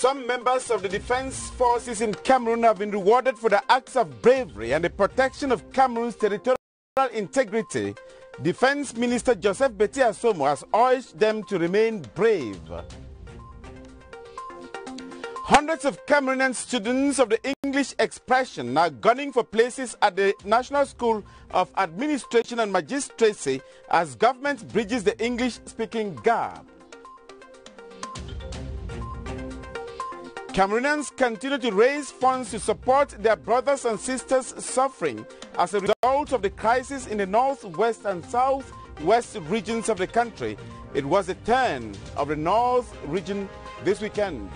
Some members of the defense forces in Cameroon have been rewarded for their acts of bravery and the protection of Cameroon's territorial integrity. Defense Minister Joseph Betty Asomo has urged them to remain brave. Hundreds of Cameroonian students of the English expression are gunning for places at the National School of Administration and Magistracy as government bridges the English-speaking gap. Cameroonians continue to raise funds to support their brothers and sisters suffering as a result of the crisis in the northwest and southwest regions of the country. It was the turn of the north region this weekend.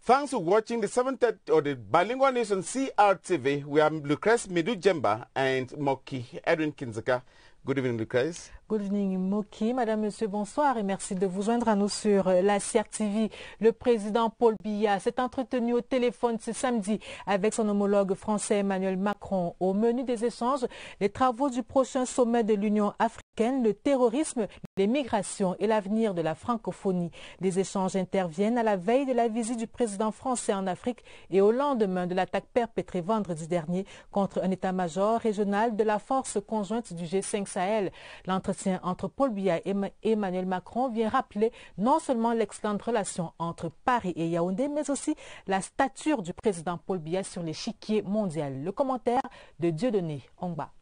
Thanks for watching the 7:30 or the bilingual news on CRTV. We are Lucrece Medu-Jemba and Moki Edwin Kinzeka. Good evening, Lucrece. Good evening, Moki. Madame, Monsieur, bonsoir et merci de vous joindre à nous sur la CRTV. Le président Paul Biya s'est entretenu au téléphone ce samedi avec son homologue français Emmanuel Macron. Au menu des échanges, les travaux du prochain sommet de l'Union africaine, le terrorisme, les migrations et l'avenir de la francophonie. Les échanges interviennent à la veille de la visite du président français en Afrique et au lendemain de l'attaque perpétrée vendredi dernier contre un état-major régional de la force conjointe du G5 Sahel. L'entretien entre Paul Biya et Emmanuel Macron vient rappeler non seulement l'excellente relation entre Paris et Yaoundé, mais aussi la stature du président Paul Biya sur l'échiquier mondial. Le commentaire de Dieudonné Ongba.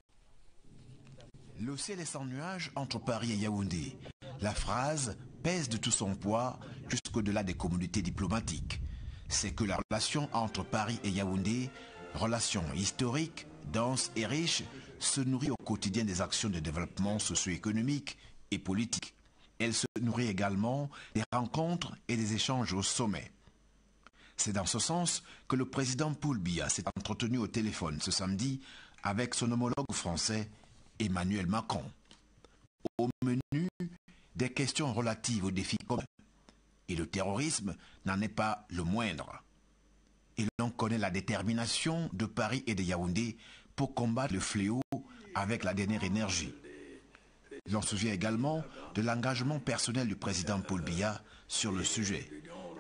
Le ciel est sans nuages entre Paris et Yaoundé. La phrase pèse de tout son poids jusqu'au-delà des communautés diplomatiques. C'est que la relation entre Paris et Yaoundé, relation historique, dense et riche, se nourrit au quotidien des actions de développement socio-économique et politique. Elle se nourrit également des rencontres et des échanges au sommet. C'est dans ce sens que le président Paul Biya s'est entretenu au téléphone ce samedi avec son homologue français Emmanuel Macron. Au menu, des questions relatives aux défis communs. Et le terrorisme n'en est pas le moindre. Et l'on connaît la détermination de Paris et de Yaoundé pour combattre le fléau avec la dernière énergie. L'on se souvient également de l'engagement personnel du président Paul Biya sur le sujet.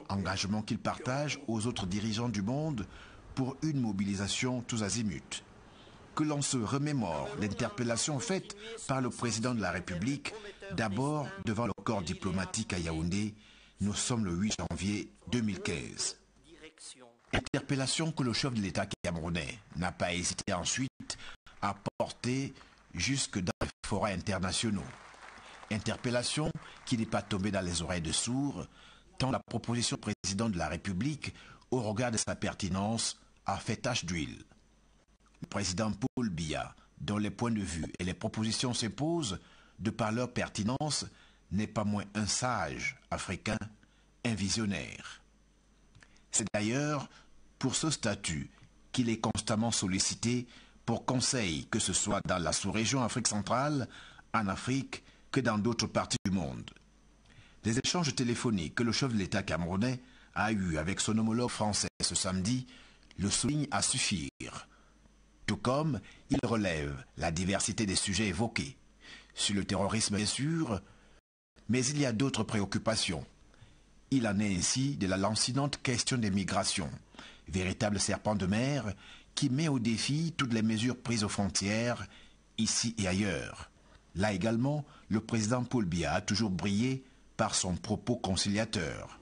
Engagement qu'il partage aux autres dirigeants du monde pour une mobilisation tous azimuts. Que l'on se remémore l'interpellation faite par le président de la République, d'abord devant le corps diplomatique à Yaoundé, nous sommes le 8 janvier 2015. Interpellation que le chef de l'État camerounais n'a pas hésité ensuite à porter jusque dans les forats internationaux. Interpellation qui n'est pas tombée dans les oreilles de sourds, tant la proposition du président de la République, au regard de sa pertinence, a fait tache d'huile. Le président Paul Biya, dont les points de vue et les propositions s'imposent de par leur pertinence, n'est pas moins un sage africain, un visionnaire. C'est d'ailleurs pour ce statut qu'il est constamment sollicité pour conseil, que ce soit dans la sous-région Afrique centrale, en Afrique, que dans d'autres parties du monde. Les échanges téléphoniques que le chef de l'État camerounais a eus avec son homologue français ce samedi le soulignent à suffire. Tout comme il relève la diversité des sujets évoqués. Sur le terrorisme, bien sûr, mais il y a d'autres préoccupations. Il en est ainsi de la lancinante question des migrations, véritable serpent de mer qui met au défi toutes les mesures prises aux frontières, ici et ailleurs. Là également, le président Paul Biya a toujours brillé par son propos conciliateur.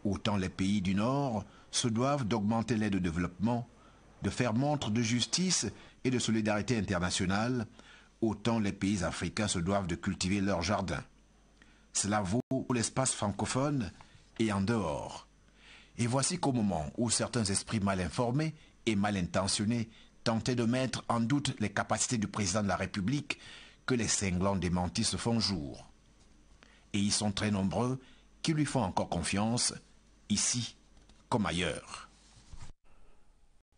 Autant les pays du Nord se doivent d'augmenter l'aide au développement, de faire montre de justice et de solidarité internationale, autant les pays africains se doivent de cultiver leur jardin. Cela vaut pour l'espace francophone et en dehors. Et voici qu'au moment où certains esprits mal informés et mal intentionnés tentaient de mettre en doute les capacités du président de la République, que les cinglants démentis se font jour. Et ils sont très nombreux qui lui font encore confiance, ici comme ailleurs.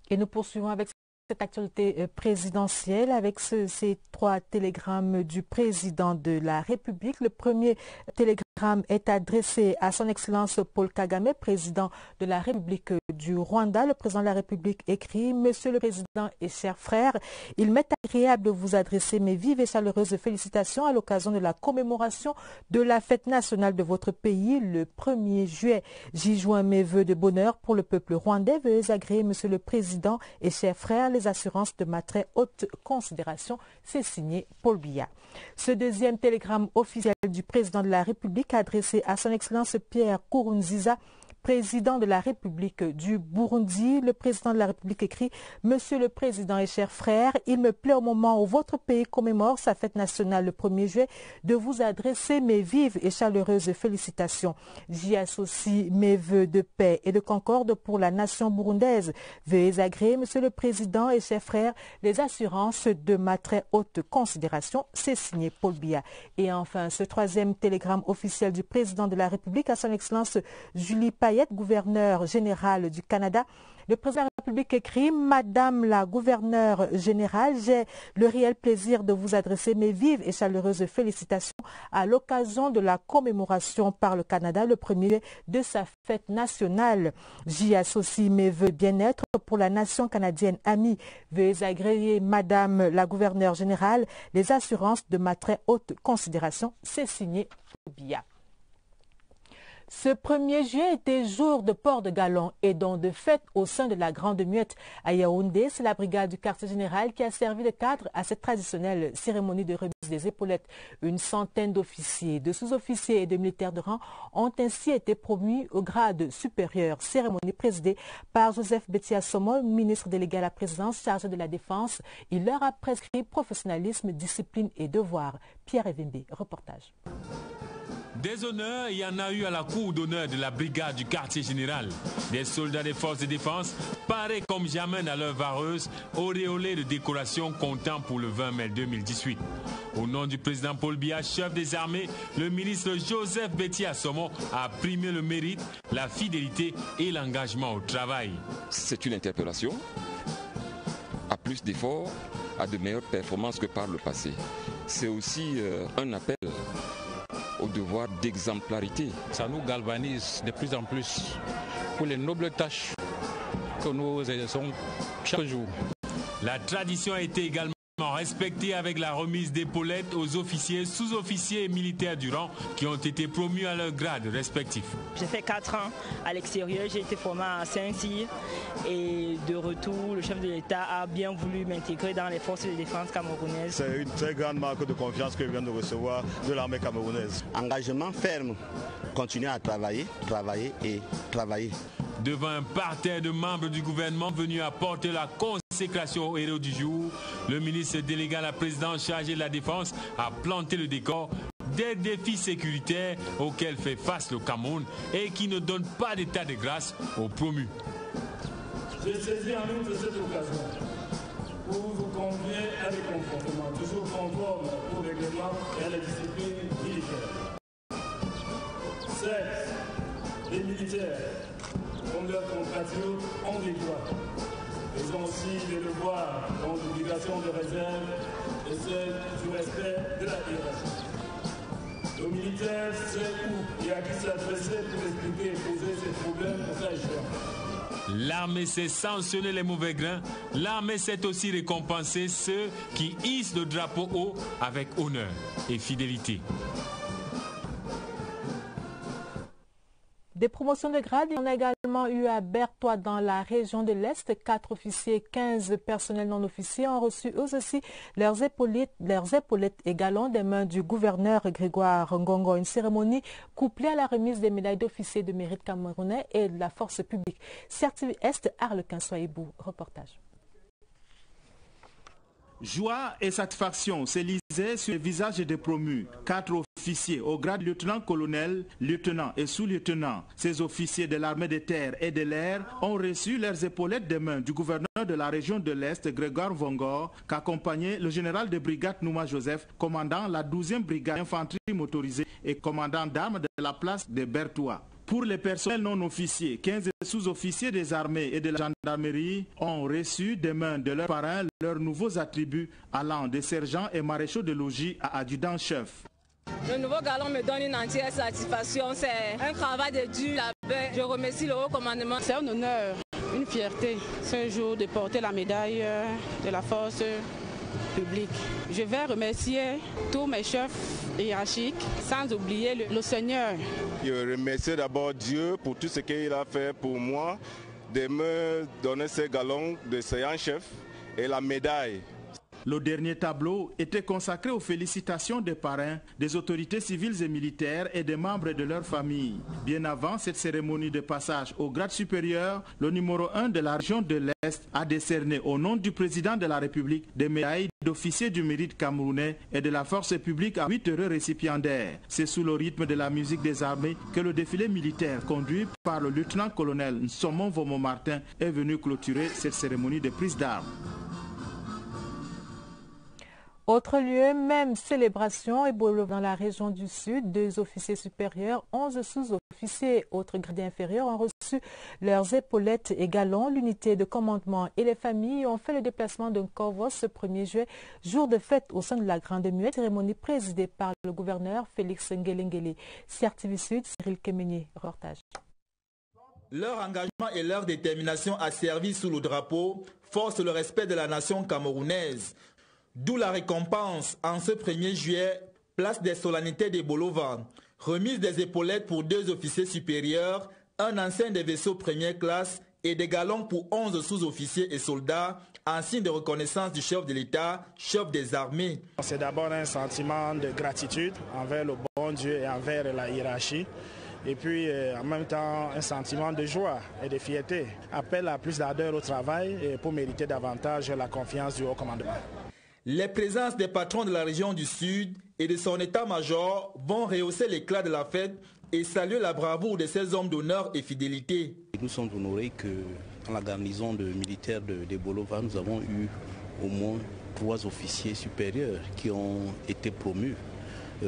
Et nous poursuivons avec Cette actualité présidentielle avec ces 3 télégrammes du président de la République. Le premier télégramme est adressé à son Excellence Paul Kagame, président de la République du Rwanda. Le président de la République écrit « Monsieur le Président et chers frères, il m'est agréable de vous adresser mes vives et chaleureuses félicitations à l'occasion de la commémoration de la fête nationale de votre pays le 1er juillet. J'y joins mes vœux de bonheur pour le peuple rwandais. Veuillez agréer, Monsieur le Président et chers frères, les assurances de ma très haute considération. » C'est signé Paul Biya. Ce deuxième télégramme officiel du président de la République adressé à son Excellence Pierre Nkurunziza, président de la République du Burundi. Le président de la République écrit « Monsieur le Président et chers frères, il me plaît au moment où votre pays commémore sa fête nationale le 1er juillet de vous adresser mes vives et chaleureuses félicitations. J'y associe mes vœux de paix et de concorde pour la nation burundaise. Veuillez agréer, Monsieur le Président et chers frères, les assurances de ma très haute considération. » C'est signé Paul Biya. Et enfin, ce troisième télégramme officiel du président de la République à son Excellence Julie Payette, gouverneur général du Canada. Le président de la République écrit « Madame la gouverneure générale, j'ai le réel plaisir de vous adresser mes vives et chaleureuses félicitations à l'occasion de la commémoration par le Canada le 1er juillet de sa fête nationale. J'y associe mes vœux bien-être pour la nation canadienne amie. Veuillez agréer, Madame la gouverneure générale, les assurances de ma très haute considération. » C'est signé Biya. Ce 1er juillet était jour de port de galon et donc de fête au sein de la Grande Muette. À Yaoundé, c'est la brigade du quartier général qui a servi de cadre à cette traditionnelle cérémonie de remise des épaulettes. Une centaine d'officiers, de sous-officiers et de militaires de rang ont ainsi été promus au grade supérieur. Cérémonie présidée par Joseph Betia Somo, ministre délégué à la présidence chargé de la défense. Il leur a prescrit professionnalisme, discipline et devoir. Pierre Evimbe, reportage. Des honneurs, il y en a eu à la cour d'honneur de la brigade du quartier général. Des soldats des forces de défense, parés comme jamais dans leur vareuse, auréolés de décorations comptant pour le 20 mai 2018. Au nom du président Paul Biya, chef des armées, le ministre Joseph Betia Somo a primé le mérite, la fidélité et l'engagement au travail. C'est une interpellation à plus d'efforts, à de meilleures performances que par le passé. C'est aussi un appel au devoir d'exemplarité. Ça nous galvanise de plus en plus pour les nobles tâches que nous exerçons chaque jour. La tradition a été également respectée avec la remise d'épaulettes aux officiers, sous-officiers et militaires du rang qui ont été promus à leur grade respectif. J'ai fait 4 ans à l'extérieur, j'ai été formé à Saint-Cyr et de retour, le chef de l'État a bien voulu m'intégrer dans les forces de défense camerounaises. C'est une très grande marque de confiance que je viens de recevoir de l'armée camerounaise. Engagement ferme, continuer à travailler, travailler et travailler. Devant un parterre de membres du gouvernement venus apporter la consécration au héros du jour, le ministre délégué à la présidence chargé de la défense a planté le décor des défis sécuritaires auxquels fait face le Cameroun et qui ne donnent pas d'état de grâce aux promus. J'ai saisi en outre cette occasion pour vous convier à des comportements toujours conformes au règlement et à la discipline militaire. Certes, les militaires, comme leurs compatriotes, ont des droits. Ils ont aussi des devoirs, dont l'obligation de réserve et celle du respect de la hiérarchie. Le militaire sait où et à qui s'adresser pour expliquer et poser ses problèmes au cas échéant. L'armée sait sanctionner les mauvais grains. L'armée sait aussi récompenser ceux qui hissent le drapeau haut avec honneur et fidélité. Des promotions de grade, il y en a également eu à Bertois dans la région de l'Est. 4 officiers, 15 personnels non officiers ont reçu eux aussi leurs épaulettes et galons des mains du gouverneur Grégoire Ngongo. Une cérémonie couplée à la remise des médailles d'officiers de mérite camerounais et de la force publique. Certif Est, Arlequin Soyebou, reportage. Joie et satisfaction s'élisaient sur les visages des promus. 4 officiers au grade lieutenant-colonel, lieutenant et sous-lieutenant. Ces officiers de l'armée des terres et de l'air ont reçu leurs épaulettes des mains du gouverneur de la région de l'Est, Grégoire Ngongo, qu'accompagnait le général de brigade Nouma Joseph, commandant la 12e brigade infanterie motorisée et commandant d'armes de la place de Bertois. Pour les personnels non officiers, 15 sous-officiers des armées et de la gendarmerie ont reçu des mains de leurs parrains leurs nouveaux attributs allant de sergents et maréchaux de logis à adjudant-chef. Le nouveau galon me donne une entière satisfaction. C'est un travail de dur labeur. Je remercie le haut commandement. C'est un honneur, une fierté, ce jour de porter la médaille de la force publique. Je vais remercier tous mes chefs hiérarchiques, sans oublier le Seigneur. Je remercie d'abord Dieu pour tout ce qu'il a fait pour moi, de me donner ce galon de sergent-chef et la médaille. Le dernier tableau était consacré aux félicitations des parrains, des autorités civiles et militaires et des membres de leur famille. Bien avant cette cérémonie de passage au grade supérieur, le numéro 1 de la région de l'Est a décerné au nom du président de la République des médailles d'officiers du mérite camerounais et de la force publique à 8 heureux récipiendaires. C'est sous le rythme de la musique des armées que le défilé militaire conduit par le lieutenant-colonel Nsomon Vomo-Martin est venu clôturer cette cérémonie de prise d'armes. Autre lieu, même célébration, Ebola dans la région du Sud, 2 officiers supérieurs, 11 sous-officiers, autres gradés inférieurs ont reçu leurs épaulettes et galons. L'unité de commandement et les familles ont fait le déplacement d'un corvos ce 1er juillet, jour de fête au sein de la Grande Muette, cérémonie présidée par le gouverneur Félix Ngelengele. CRTV Sud, Cyril Kemené, reportage. Leur engagement et leur détermination à servir sous le drapeau forcent le respect de la nation camerounaise. D'où la récompense en ce 1er juillet, place des solennités de Bolova. Remise des épaulettes pour 2 officiers supérieurs, un ancien des vaisseaux première classe et des galons pour 11 sous-officiers et soldats, en signe de reconnaissance du chef de l'État, chef des armées. C'est d'abord un sentiment de gratitude envers le bon Dieu et envers la hiérarchie. Et puis en même temps un sentiment de joie et de fierté. Appel à plus d'ardeur au travail pour mériter davantage la confiance du haut commandement. Les présences des patrons de la région du Sud et de son état-major vont rehausser l'éclat de la fête et saluer la bravoure de ces hommes d'honneur et fidélité. Nous sommes honorés que dans la garnison militaire de Bolova, nous avons eu au moins 3 officiers supérieurs qui ont été promus.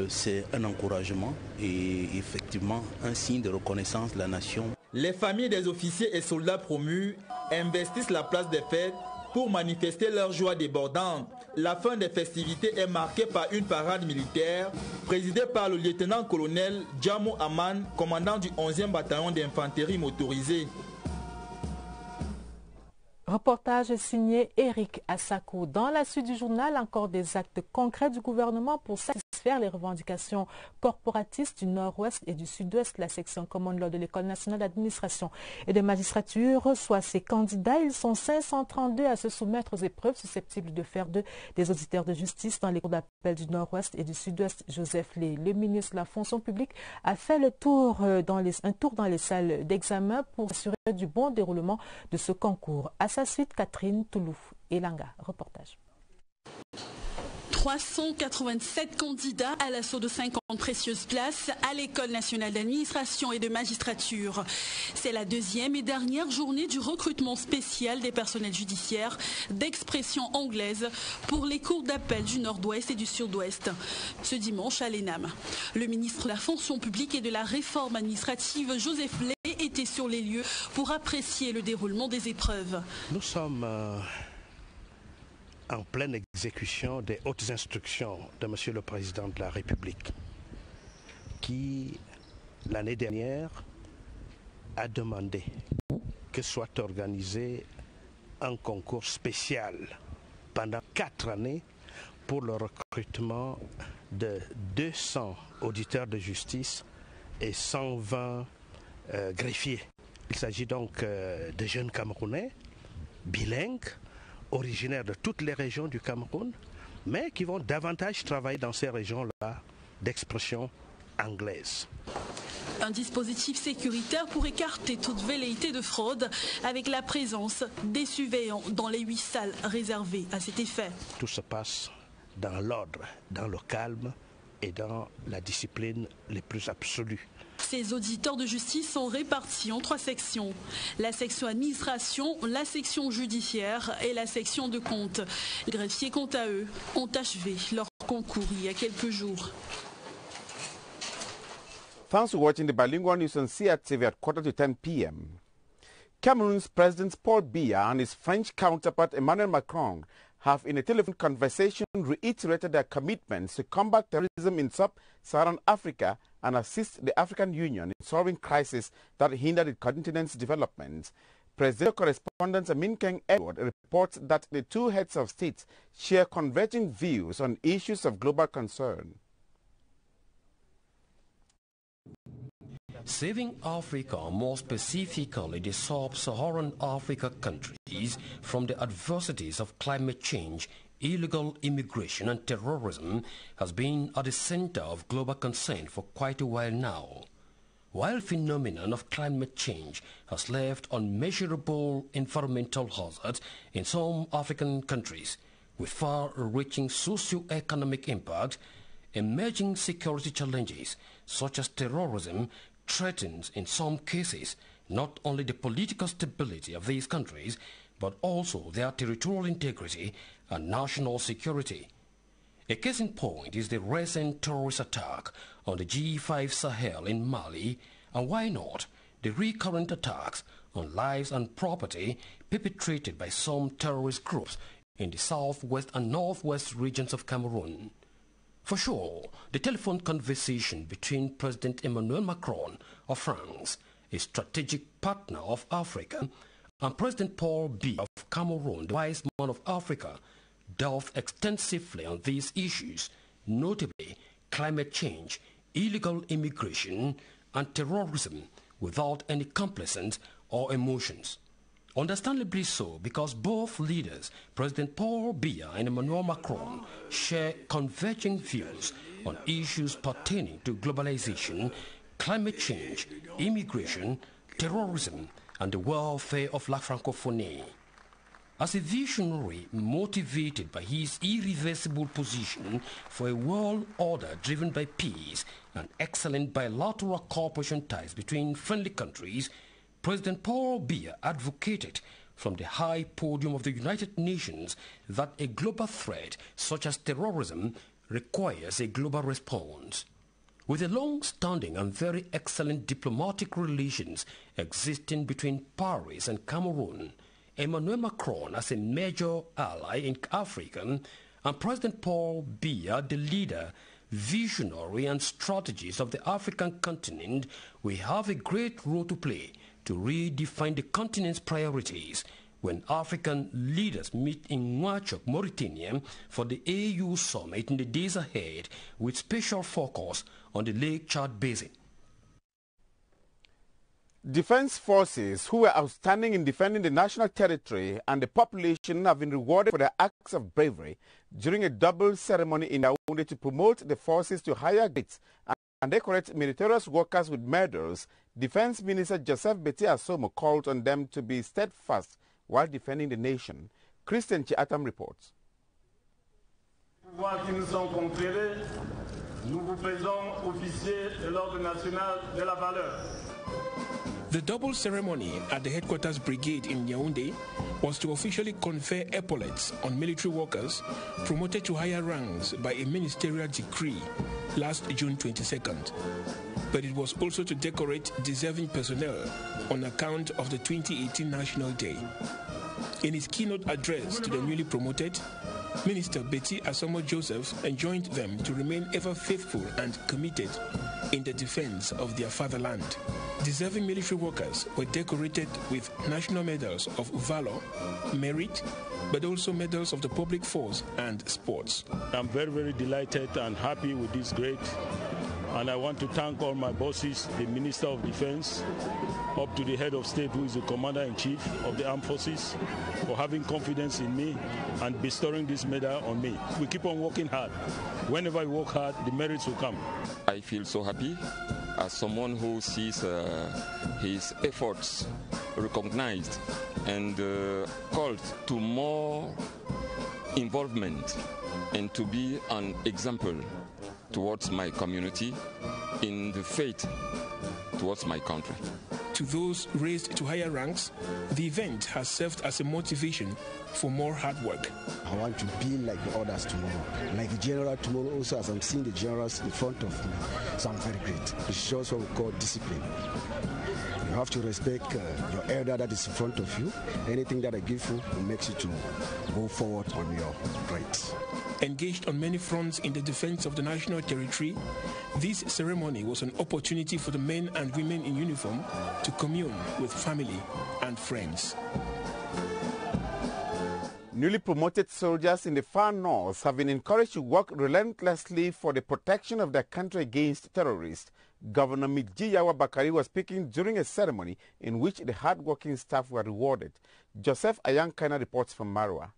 C'est un encouragement et effectivement un signe de reconnaissance de la nation. Les familles des officiers et soldats promus investissent la place des fêtes pour manifester leur joie débordante. La fin des festivités est marquée par une parade militaire présidée par le lieutenant-colonel Djamo Aman, commandant du 11e bataillon d'infanterie motorisée. Reportage signé Eric Asako. Dans la suite du journal, encore des actes concrets du gouvernement pour satisfaire les revendications corporatistes du Nord-Ouest et du Sud-Ouest. La section commune lors de l'École nationale d'administration et de magistrature reçoit ses candidats. Ils sont 532 à se soumettre aux épreuves susceptibles de faire d'eux des auditeurs de justice dans les cours d'appel du Nord-Ouest et du Sud-Ouest. Joseph Lé, le ministre de la fonction publique, a fait un tour dans les salles d'examen pour assurer du bon déroulement de ce concours. À sa suite, Catherine Toulouf et Langa. Reportage. 387 candidats à l'assaut de 50 précieuses places à l'École nationale d'administration et de magistrature. C'est la 2e et dernière journée du recrutement spécial des personnels judiciaires d'expression anglaise pour les cours d'appel du Nord-Ouest et du Sud-Ouest. Ce dimanche à l'ENAM, le ministre de la fonction publique et de la réforme administrative, Joseph Lé, était sur les lieux pour apprécier le déroulement des épreuves. Nous sommes en pleine exécution des hautes instructions de M. le Président de la République, qui, l'année dernière, a demandé que soit organisé un concours spécial pendant 4 années pour le recrutement de 200 auditeurs de justice et 120 greffiers. Il s'agit donc de jeunes Camerounais, bilingues, originaires de toutes les régions du Cameroun, mais qui vont davantage travailler dans ces régions-là d'expression anglaise. Un dispositif sécuritaire pour écarter toute velléité de fraude avec la présence des surveillants dans les 8 salles réservées à cet effet. Tout se passe dans l'ordre, dans le calme et dans la discipline les plus absolues. Ces auditeurs de justice sont répartis en 3 sections. La section administration, la section judiciaire et la section de compte. Les greffiers, quant à eux, ont achevé leur concours il y a quelques jours. Thanks for watching the bilingual news on CRTV at 10:15 p.m. Cameroon's President Paul Biya and his French counterpart Emmanuel Macron have in a telephone conversation reiterated their commitments to combat terrorism in sub-Saharan Africa and assist the African Union in solving crises that hinder the continent's development. Presidential correspondent Amin Keng Edward reports that the two heads of state share converging views on issues of global concern. Saving Africa, more specifically the sub-Saharan Africa countries, from the adversities of climate change, illegal immigration and terrorism has been at the center of global concern for quite a while now. While the phenomenon of climate change has left unmeasurable environmental hazards in some African countries, with far-reaching socio-economic impact, emerging security challenges such as terrorism threatens in some cases not only the political stability of these countries but also their territorial integrity and national security. A case in point is the recent terrorist attack on the G5 Sahel in Mali, and why not the recurrent attacks on lives and property perpetrated by some terrorist groups in the southwest and northwest regions of Cameroon. For sure, the telephone conversation between President Emmanuel Macron of France, a strategic partner of Africa, and President Paul Biya of Cameroon, the wise man of Africa, delved extensively on these issues, notably climate change, illegal immigration, and terrorism, without any complacence or emotions. Understandably so, because both leaders, President Paul Biya and Emmanuel Macron, share converging views on issues pertaining to globalization, climate change, immigration, terrorism, and the welfare of La Francophonie. As a visionary motivated by his irreversible position for a world order driven by peace and excellent bilateral cooperation ties between friendly countries, President Paul Biya advocated from the high podium of the United Nations that a global threat such as terrorism requires a global response. With the long-standing and very excellent diplomatic relations existing between Paris and Cameroon, Emmanuel Macron as a major ally in Africa, and President Paul Biya, the leader, visionary and strategist of the African continent, we have a great role to play to redefine the continent's priorities when African leaders meet in Nouakchott, Mauritania for the AU summit in the days ahead with special focus on the Lake Chad Basin. Defense forces who were outstanding in defending the national territory and the population have been rewarded for their acts of bravery during a double ceremony in Yaoundé to promote the forces to higher grades and decorate meritorious workers with medals. Defense Minister Joseph Beti Asomo called on them to be steadfast while defending the nation. Christian Chiatam reports. Pouvoirs qui nous sont conférés, nous vous faisons officier de l'Ordre national de la valeur. The double ceremony at the headquarters brigade in Yaoundé was to officially confer epaulets on military workers promoted to higher ranks by a ministerial decree last June 22nd. But it was also to decorate deserving personnel on account of the 2018 National Day. In his keynote address to the newly promoted, Minister Beti Asomo Joseph enjoined them to remain ever faithful and committed in the defense of their fatherland. Deserving military workers were decorated with national medals of valor, merit, but also medals of the public force and sports. I'm very, very delighted and happy with this grade. And I want to thank all my bosses, the Minister of Defense, up to the head of state who is the Commander-in-Chief of the Armed Forces, for having confidence in me and bestowing this medal on me. We keep on working hard. Whenever we work hard, the merits will come. I feel so happy as someone who sees his efforts recognized and called to more involvement and to be an example towards my community in the faith towards my country. to those raised to higher ranks, the event has served as a motivation for more hard work. I want to be like the others tomorrow, like the general tomorrow also, as I'm seeing the generals in front of me. So I'm very great. It shows what we call discipline. You have to respect your elder that is in front of you. Anything that I give you will make you to go forward on your rights. Engaged on many fronts in the defense of the national territory, this ceremony was an opportunity for the men and women in uniform to commune with family and friends. Newly promoted soldiers in the far north have been encouraged to work relentlessly for the protection of their country against terrorists. Governor Midji-Yawa Bakari was speaking during a ceremony in which the hard-working staff were rewarded. Joseph Ayankana reports from Marwa.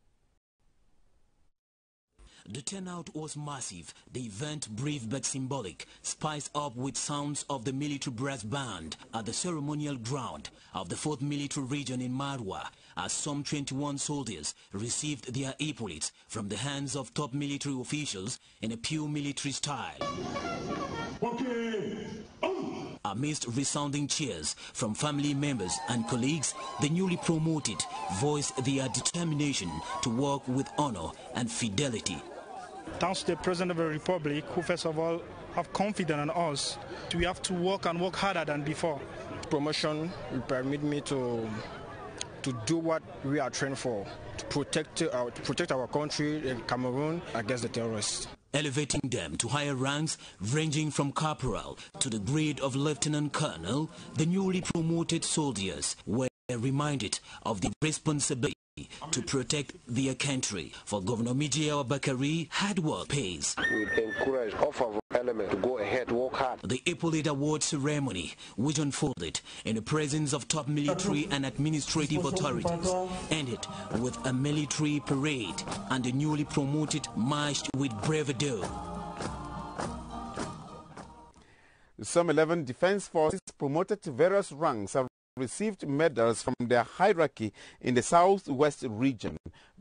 The turnout was massive, the event brief but symbolic, spiced up with sounds of the military brass band at the ceremonial ground of the 4th Military Region in Marwa, as some 21 soldiers received their epaulets from the hands of top military officials in a pure military style. Amidst resounding cheers from family members and colleagues, the newly promoted voiced their determination to work with honor and fidelity. Thanks to the President of the Republic, who first of all have confidence in us. We have to work and work harder than before. Promotion will permit me to do what we are trained for, to protect our country in Cameroon against the terrorists. Elevating them to higher ranks ranging from corporal to the grade of lieutenant colonel, the newly promoted soldiers were reminded of the responsibility to protect their country. For Governor Midji-Yawa Bakari, hard work pays. We encourage all of our element to go ahead, work hard. The Epaulet Award ceremony, which unfolded in the presence of top military and administrative authorities, ended with a military parade, and the newly promoted marched with bravado. Some 11 defense forces promoted to various ranks have received medals from their hierarchy in the southwest region.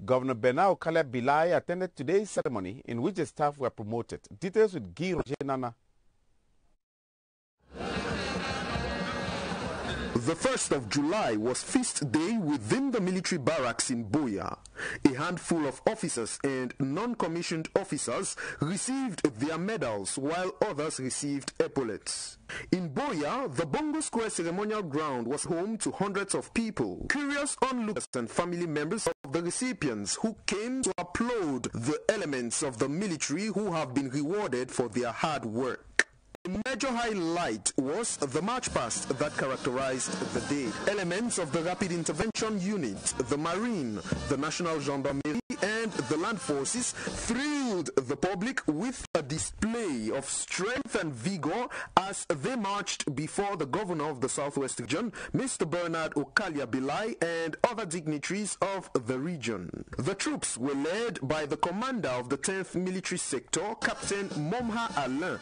Governor Bernard Okalia Bilai attended today's ceremony in which the staff were promoted. Details with Guy Roger Nana. The 1st of July was feast day within the military barracks in Buea. A handful of officers and non-commissioned officers received their medals while others received epaulets. In Buea, the Bongo Square ceremonial ground was home to hundreds of people, curious onlookers and family members of the recipients who came to applaud the elements of the military who have been rewarded for their hard work. A major highlight was the march past that characterized the day. Elements of the Rapid Intervention Unit, the Marine, the National Gendarmerie, and the Land Forces thrilled the public with a display of strength and vigor as they marched before the Governor of the Southwest Region, Mr. Bernard Okalia Bilai, and other dignitaries of the region. The troops were led by the commander of the 10th Military Sector, Captain Momha Alain.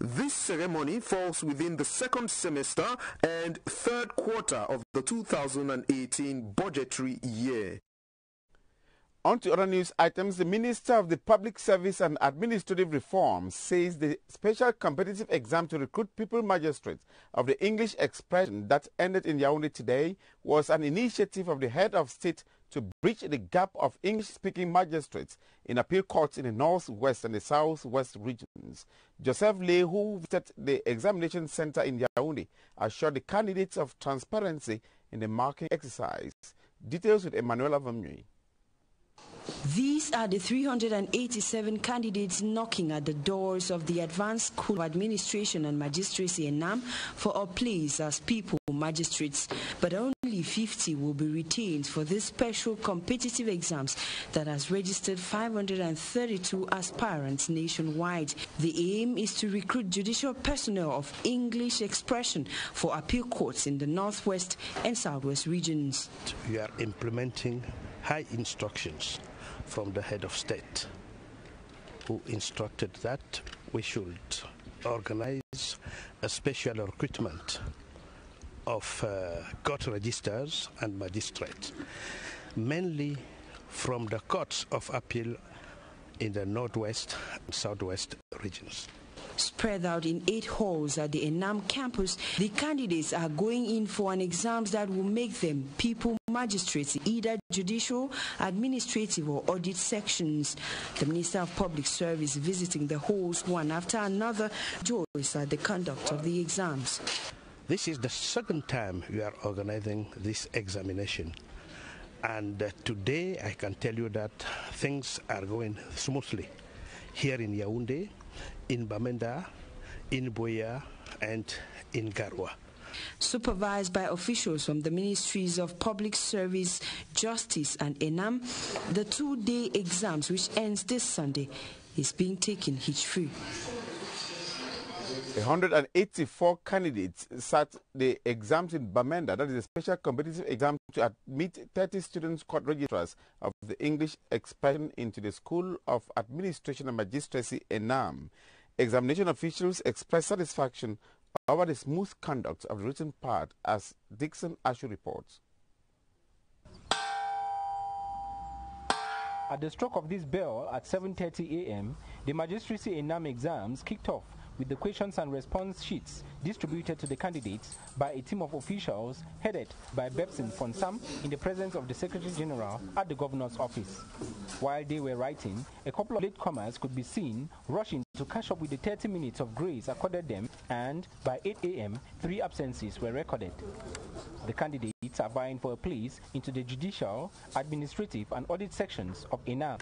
This ceremony falls within the second semester and third quarter of the 2018 budgetary year. On to other news items. The Minister of the Public Service and Administrative Reform says the special competitive exam to recruit people magistrates of the English expression that ended in Yaoundé today was an initiative of the head of state to bridge the gap of English-speaking magistrates in appeal courts in the northwest and the southwest regions. Joseph Lay, who visited the examination center in Yaoundé, assured the candidates of transparency in the marking exercise. Details with Emmanuel Avamui. These are the 387 candidates knocking at the doors of the Advanced School of Administration and Magistracy (ENAM) for a place as people magistrates, but only 50 will be retained for this special competitive exams that has registered 532 aspirants nationwide. The aim is to recruit judicial personnel of English expression for appeal courts in the northwest and southwest regions. We are implementing high instructions from the head of state, who instructed that we should organize a special recruitment of court registers and magistrates, mainly from the courts of appeal in the northwest and southwest regions. Spread out in 8 halls at the ENAM campus, the candidates are going in for an exam that will make them people magistrates, either judicial, administrative or audit sections. The Minister of Public Service visiting the halls one after another rejoiced at the conduct of the exams. This is the second time we are organizing this examination. And today I can tell you that things are going smoothly here in Yaoundé, in Bamenda, in Buea, and in Garoua. Supervised by officials from the Ministries of Public Service, Justice and ENAM, the 2-day exams, which ends this Sunday, is being taken hitch-free. 184 candidates sat the exams in Bamenda, that is a special competitive exam to admit 30 students court registrars of the English expression into the School of Administration and Magistracy, ENAM. Examination officials expressed satisfaction over the smooth conduct of the written part, as Dixon Ashu reports. At the stroke of this bell at 7:30 a.m., the Magistracy ENAM exams kicked off with the questions and response sheets distributed to the candidates by a team of officials headed by Bepsin Fonsam in the presence of the Secretary General at the Governor's office. While they were writing, a couple of latecomers could be seen rushing to catch up with the 30 minutes of grace accorded them, and by 8 a.m., 3 absences were recorded. The candidates are vying for a place into the judicial, administrative and audit sections of ENAM.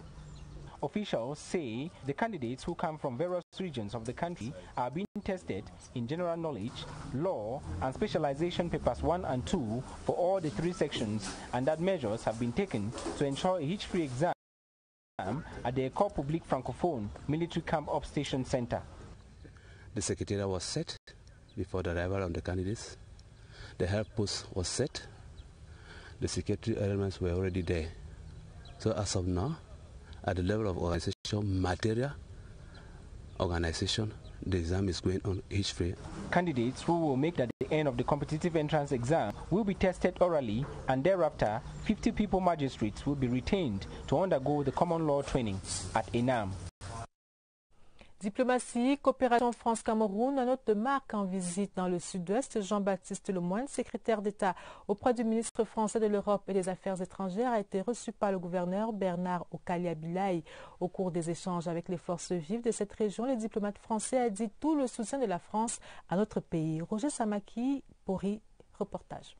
Officials say the candidates who come from various regions of the country are being tested in general knowledge, law and specialization papers 1 and 2 for all the 3 sections, and that measures have been taken to ensure a hitch-free exam at the École Publique Francophone Military Camp Upstation Center. The secretariat was set before the arrival of the candidates. The help post was set. The security elements were already there. So as of now, at the level of organization, material, organization, the exam is going on hitch-free. Candidates who will make it at the end of the competitive entrance exam will be tested orally, and thereafter 50 people magistrates will be retained to undergo the common law training at ENAM. Diplomatie, coopération France-Cameroun, un hôte de marque en visite dans le sud-ouest, Jean-Baptiste Lemoyne, secrétaire d'État auprès du ministre français de l'Europe et des Affaires étrangères, a été reçu par le gouverneur Bernard Okalia-Bilaye. Au cours des échanges avec les forces vives de cette région, le diplomate français a dit tout le soutien de la France à notre pays. Roger Samaki, Pori, reportage.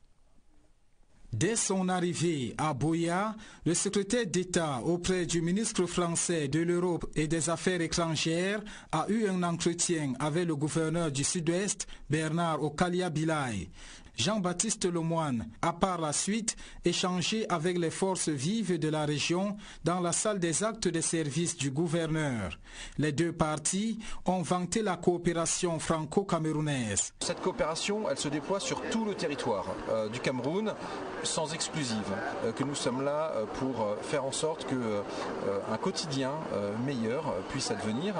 Dès son arrivée à Buea, le secrétaire d'État auprès du ministre français de l'Europe et des Affaires étrangères a eu un entretien avec le gouverneur du Sud-Ouest, Bernard Okalia-Bilaye. Jean-Baptiste Lemoyne a par la suite échangé avec les forces vives de la région dans la salle des actes de service du gouverneur. Les deux parties ont vanté la coopération franco-camerounaise. Cette coopération, elle se déploie sur tout le territoire du Cameroun, sans exclusive, que nous sommes là pour faire en sorte qu'un quotidien meilleur puisse advenir.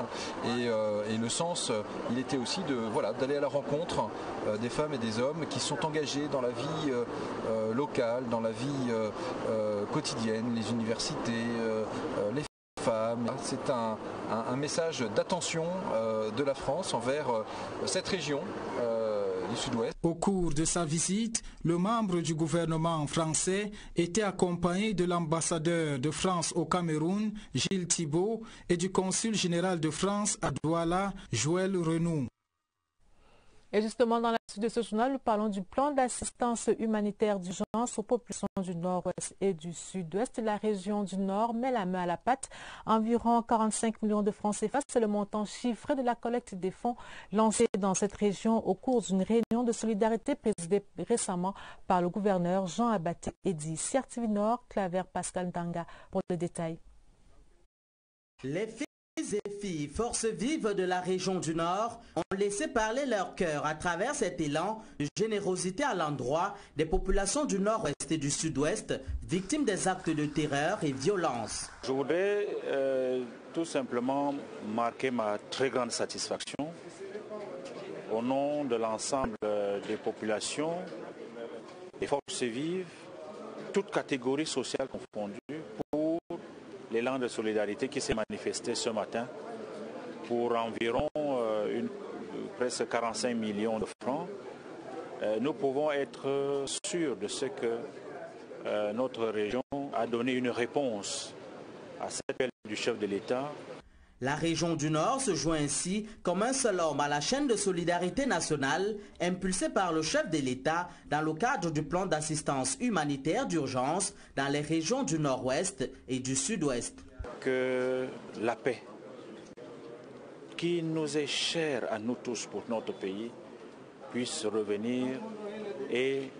Et le sens, il était aussi d'aller à la rencontre des femmes et des hommes qui sont engagés dans la vie locale, dans la vie quotidienne, les universités, les femmes. C'est un message d'attention de la France envers cette région du Sud-Ouest. Au cours de sa visite, le membre du gouvernement français était accompagné de l'ambassadeur de France au Cameroun, Gilles Thibault, et du consul général de France à Douala, Joël Renou. Et justement, dans la suite de ce journal, nous parlons du plan d'assistance humanitaire d'urgence aux populations du Nord-Ouest et du Sud-Ouest. La région du Nord met la main à la pâte. Environ 45 millions de francs CFA, c'est le montant chiffré de la collecte des fonds lancée dans cette région au cours d'une réunion de solidarité présidée récemment par le gouverneur Jean Abaté Eddy. CRTV Nord, Claver Pascal Ndanga pour le détail. Les filles et filles forces vives de la région du Nord ont laissé parler leur cœur à travers cet élan de générosité à l'endroit des populations du Nord-Ouest et du Sud-Ouest victimes des actes de terreur et violence. Je voudrais tout simplement marquer ma très grande satisfaction au nom de l'ensemble des populations, des forces vives, toutes catégories sociales confondues, pour l'élan de solidarité qui s'est manifesté ce matin pour environ presque 45 millions de francs, nous pouvons être sûrs de ce que notre région a donné une réponse à cet appel du chef de l'État. La région du Nord se joint ainsi comme un seul homme à la chaîne de solidarité nationale impulsée par le chef de l'État dans le cadre du plan d'assistance humanitaire d'urgence dans les régions du Nord-Ouest et du Sud-Ouest. Que la paix, qui nous est chère à nous tous pour notre pays, puisse revenir et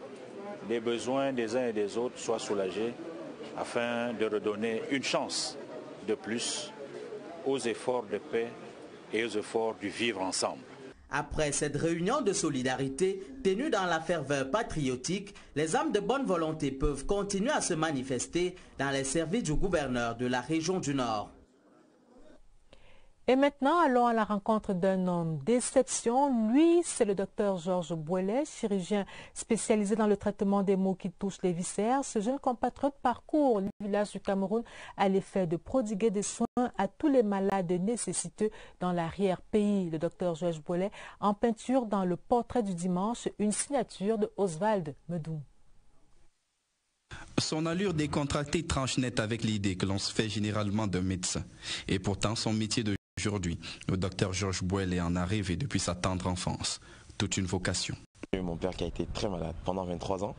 les besoins des uns et des autres soient soulagés afin de redonner une chance de plus aux efforts de paix et aux efforts du vivre ensemble. Après cette réunion de solidarité tenue dans la ferveur patriotique, les âmes de bonne volonté peuvent continuer à se manifester dans les services du gouverneur de la région du Nord. Et maintenant, allons à la rencontre d'un homme d'exception. Lui, c'est le docteur Georges Bouellet, chirurgien spécialisé dans le traitement des maux qui touchent les viscères. Ce jeune compatriote parcourt les villages du Cameroun à l'effet de prodiguer des soins à tous les malades nécessiteux dans l'arrière-pays. Le docteur Georges Bouellet en peinture dans le portrait du dimanche, une signature de Oswald Medou. Son allure décontractée tranche net avec l'idée que l'on se fait généralement d'un médecin. Et pourtant, son métier d'aujourd'hui, le docteur Georges Bouellet en a rêvé depuis sa tendre enfance. Toute une vocation. J'ai eu mon père qui a été très malade pendant 23 ans.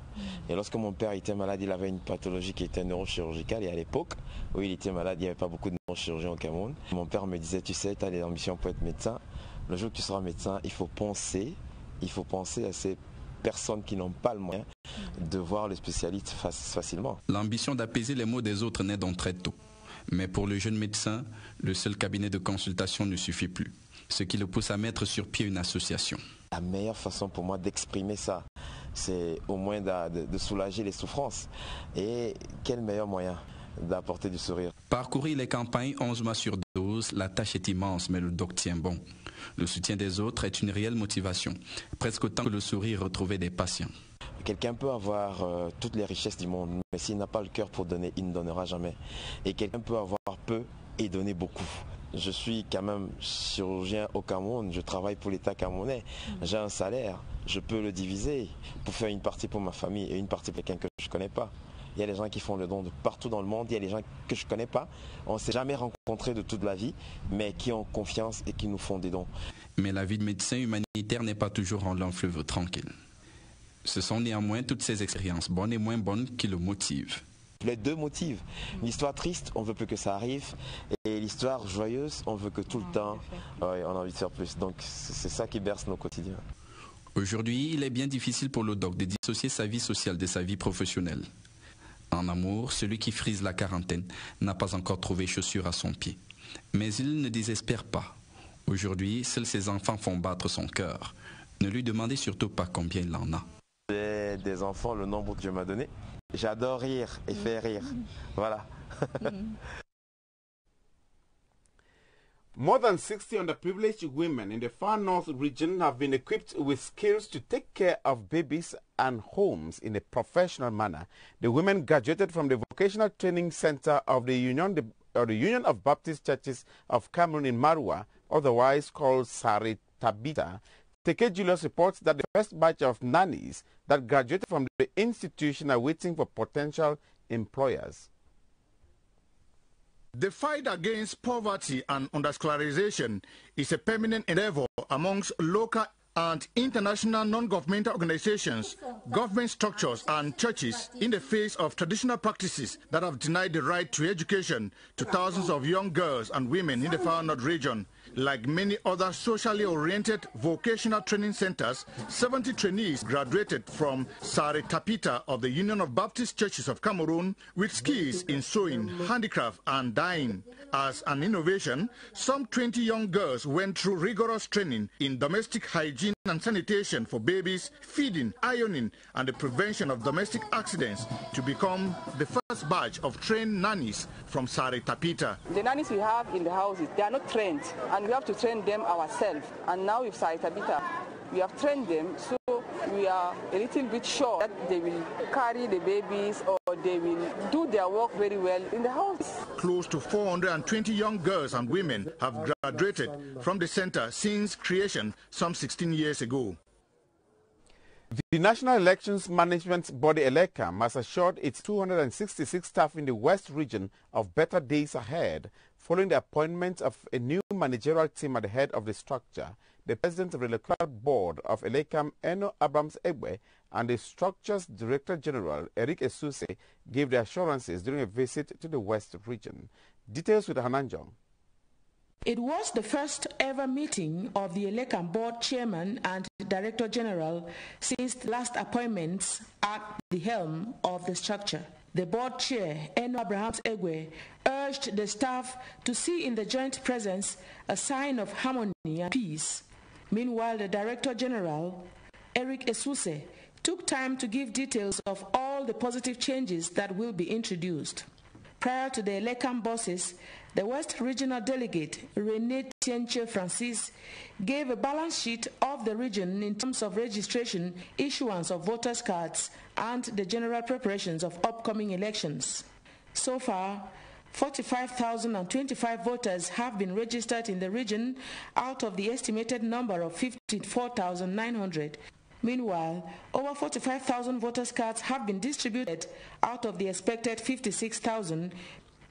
Et lorsque mon père était malade, il avait une pathologie qui était neurochirurgicale. Et à l'époque où il était malade, il n'y avait pas beaucoup de neurochirurgiens au Cameroun. Mon père me disait, tu sais, tu as des ambitions pour être médecin. Le jour que tu seras médecin, il faut penser à ces personnes qui n'ont pas le moyen de voir le spécialiste facilement. L'ambition d'apaiser les maux des autres naît donc très tôt. Mais pour le jeune médecin, le seul cabinet de consultation ne suffit plus. Ce qui le pousse à mettre sur pied une association. La meilleure façon pour moi d'exprimer ça, c'est au moins de soulager les souffrances. Et quel meilleur moyen d'apporter du sourire. Parcourir les campagnes 11 mois sur 12, la tâche est immense, mais le doc tient bon. Le soutien des autres est une réelle motivation, presque autant que le sourire retrouvé des patients. Quelqu'un peut avoir toutes les richesses du monde, mais s'il n'a pas le cœur pour donner, il ne donnera jamais. Et quelqu'un peut avoir peu et donner beaucoup. Je suis quand même chirurgien au Cameroun, je travaille pour l'État camerounais, j'ai un salaire, je peux le diviser pour faire une partie pour ma famille et une partie pour quelqu'un que je ne connais pas. Il y a des gens qui font le don de partout dans le monde, il y a des gens que je ne connais pas, on ne s'est jamais rencontrés de toute la vie, mais qui ont confiance et qui nous font des dons. Mais la vie de médecin humanitaire n'est pas toujours en long fleuve tranquille. Ce sont néanmoins toutes ces expériences, bonnes et moins bonnes, qui le motivent. Les deux motivent. L'histoire triste, on veut plus que ça arrive, et l'histoire joyeuse, on veut que tout le temps, on a envie de faire plus. Donc c'est ça qui berce nos quotidiens. Aujourd'hui, il est bien difficile pour le doc de dissocier sa vie sociale de sa vie professionnelle. En amour, celui qui frise la quarantaine n'a pas encore trouvé chaussure à son pied. Mais il ne désespère pas. Aujourd'hui, seuls ses enfants font battre son cœur. Ne lui demandez surtout pas combien il en a. J'ai des enfants, le nombre que Dieu m'a donné. J'adore rire et faire rire. Voilà. More than 60 underprivileged women in the far north region have been equipped with skills to take care of babies and homes in a professional manner. The women graduated from the Vocational Training Center of the Union of Baptist Churches of Cameroon in Marwa, otherwise called Sari Tabita. Teke Julius reports that the first batch of nannies that graduated from the institution are waiting for potential employers. The fight against poverty and underscholarization is a permanent endeavor amongst local and international non-governmental organizations, government structures and churches in the face of traditional practices that have denied the right to education to thousands of young girls and women in the Far North region. Like many other socially oriented vocational training centers, 70 trainees graduated from Sari Tapita of the Union of Baptist Churches of Cameroon with skills in sewing, handicraft and dyeing. As an innovation, some 20 young girls went through rigorous training in domestic hygiene and sanitation for babies, feeding, ironing and the prevention of domestic accidents to become the first batch of trained nannies from Sari Tapita. The nannies we have in the houses, they are not trained, and we have to train them ourselves. And now with Sari Tapita, we have trained them, so we are a little bit sure that they will carry the babies or they will do their work very well in the house. Close to 420 young girls and women have graduated from the center since creation some 16 years ago. The National Elections Management Body ELECAM has assured its 266 staff in the West region of better days ahead following the appointment of a new managerial team at the head of the structure. The president of the Electoral Board of ELECAM, Eno Abrams Egbe, and the structure's Director General, Eric Esuse, gave the assurances during a visit to the West region. Details with Hananjong. It was the first ever meeting of the ELECAM Board Chairman and Director General since the last appointments at the helm of the structure. The board chair, Eno Abrams Egbe, urged the staff to see in the joint presence a sign of harmony and peace. Meanwhile, the Director General, Eric Esuse, took time to give details of all the positive changes that will be introduced. Prior to the ELECAM bosses, the West Regional Delegate, René Tienche Francis, gave a balance sheet of the region in terms of registration, issuance of voters' cards, and the general preparations of upcoming elections. So far, 45,025 voters have been registered in the region out of the estimated number of 54,900. Meanwhile, over 45,000 voters' cards have been distributed out of the expected 56,000.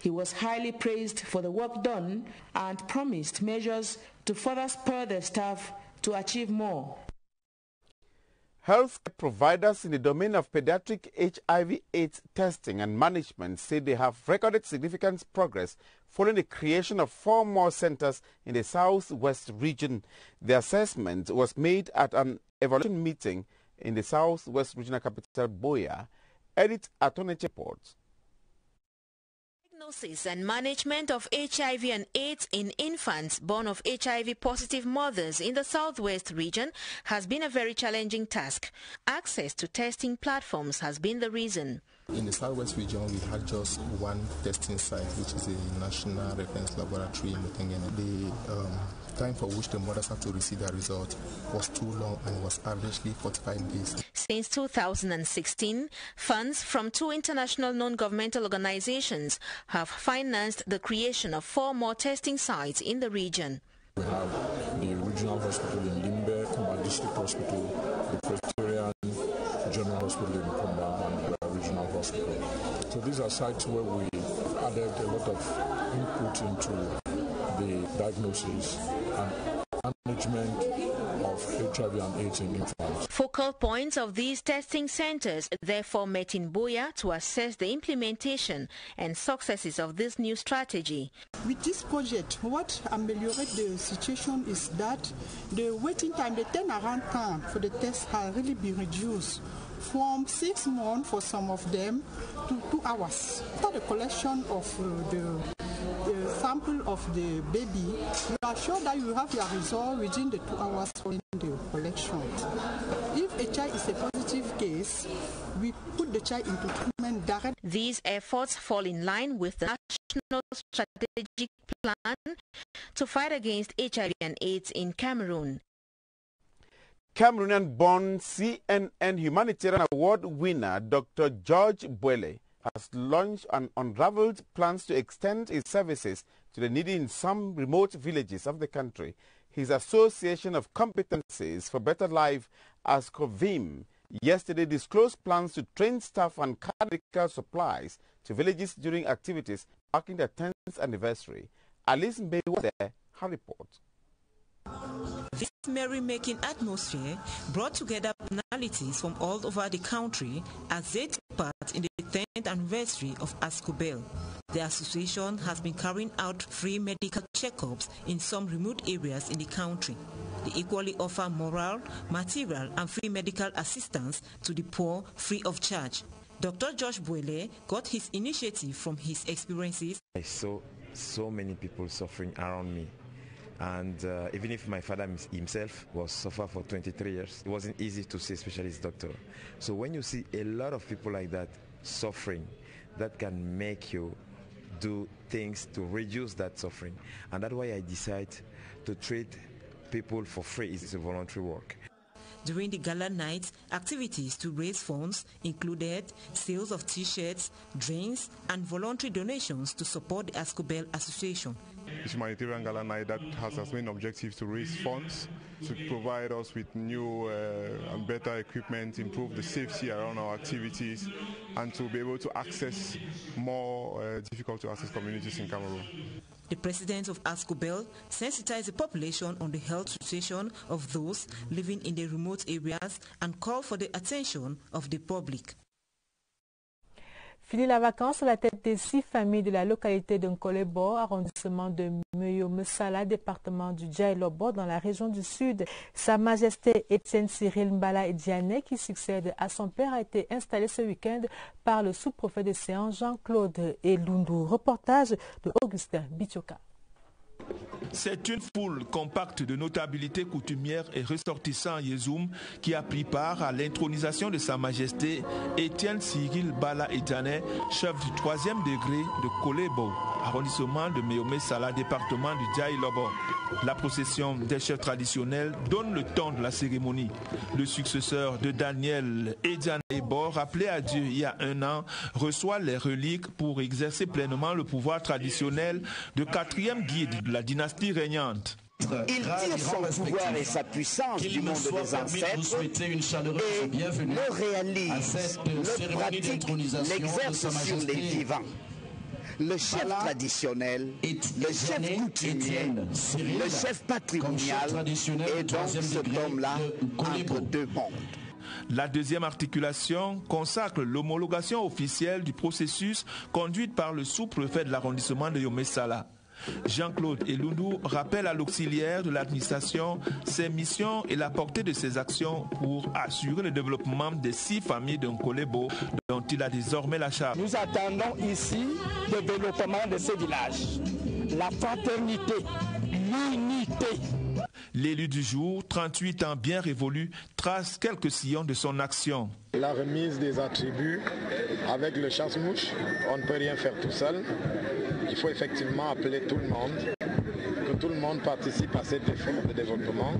He was highly praised for the work done and promised measures to further spur the staff to achieve more. Health providers in the domain of pediatric HIV/AIDS testing and management say they have recorded significant progress following the creation of 4 more centers in the Southwest region. The assessment was made at an evaluation meeting in the Southwest Regional Capital, Buea. Edith Atoneche reports. Diagnosis and management of HIV and AIDS in infants born of HIV-positive mothers in the Southwest region has been a very challenging task. Access to testing platforms has been the reason. In the Southwest region, we had just one testing site, which is a national reference laboratory in Mutengene. The time for which the mothers have to receive their result was too long and was averagely 45 days. Since 2016, funds from 2 international non-governmental organizations have financed the creation of 4 more testing sites in the region. We have the regional hospital in Limbe, Kumba District Hospital, the Presbyterian General Hospital in Kumba, and the regional hospital. So these are sites where we added a lot of input into the diagnosis and management of HIV and AIDS in infants. Focal points of these testing centers therefore met in Buea to assess the implementation and successes of this new strategy. With this project, what ameliorates the situation is that the waiting time, the turnaround time for the test has really been reduced from 6 months for some of them to 2 hours. After the collection of the sample of the baby, you are sure that you have your result within the 2 hours following the collection. If a child is a positive case, we put the child into treatment directly. These efforts fall in line with the National Strategic Plan to fight against HIV and AIDS in Cameroon. Cameroonian-born CNN Humanitarian Award winner Dr. George Boele has launched and unraveled plans to extend his services to the needy in some remote villages of the country. His Association of Competencies for Better Life, ASCOVIM, yesterday disclosed plans to train staff and medical supplies to villages during activities marking their 10th anniversary. Alice Mbe was there, her report. This merry-making atmosphere brought together personalities from all over the country as they took part in the 10th anniversary of ASCOBEL. The association has been carrying out free medical checkups in some remote areas in the country. They equally offer moral, material and free medical assistance to the poor free of charge. Dr. Josh Boele got his initiative from his experiences. I saw so many people suffering around me. And even if my father himself was suffered for 23 years, it wasn't easy to see a specialist doctor. So when you see a lot of people like that suffering, that can make you do things to reduce that suffering. And that's why I decided to treat people for free. It's a voluntary work. During the gala night, activities to raise funds included sales of T-shirts, drinks, and voluntary donations to support the Ascobel Association. It's a humanitarian gala night that has as main objective to raise funds, to provide us with new and better equipment, improve the safety around our activities, and to be able to access more difficult to access communities in Cameroon. The president of Ascobel sensitized the population on the health situation of those living in the remote areas and called for the attention of the public. Fini la vacance à la tête des 6 familles de la localité de Nkolebo, arrondissement de Meyo-Messala, département du Djaïlobo, dans la région du Sud. Sa Majesté Étienne Cyril Mbala Ediane, qui succède à son père, a été installé ce week-end par le sous-préfet de Séan, Jean-Claude Elundu. Reportage de Augustin Bitioka. C'est une foule compacte de notabilités coutumières et ressortissants Yezoum qui a pris part à l'intronisation de Sa Majesté Étienne Cyril Mbala Ediane, chef du 3e degré de Kolebo, arrondissement de Meyo-Messala, département du Djaïlobo. La procession des chefs traditionnels donne le ton de la cérémonie. Le successeur de Daniel Ediane Ebo, rappelé à Dieu il y a 1 an, reçoit les reliques pour exercer pleinement le pouvoir traditionnel de 4e guide de la dynastie régnante. Il tire son pouvoir et sa puissance du monde des ancêtres et le réalise, le pratique, l'exerce sur les vivants. Le chef traditionnel, le chef coutumier, le chef patrimonial et donc cet homme-là entre 2 mondes. La deuxième articulation consacre l'homologation officielle du processus conduite par le sous-préfet de l'arrondissement de Meyo-Messala. Jean-Claude Elundu rappelle à l'auxiliaire de l'administration ses missions et la portée de ses actions pour assurer le développement des 6 familles de Nkolebo dont il a désormais la charge. Nous attendons ici le développement de ces villages, la fraternité, l'unité. L'élu du jour, 38 ans bien révolu, trace quelques sillons de son action. La remise des attributs avec le chasse-mouche, on ne peut rien faire tout seul. Il faut effectivement appeler tout le monde, que tout le monde participe à cet effort de développement.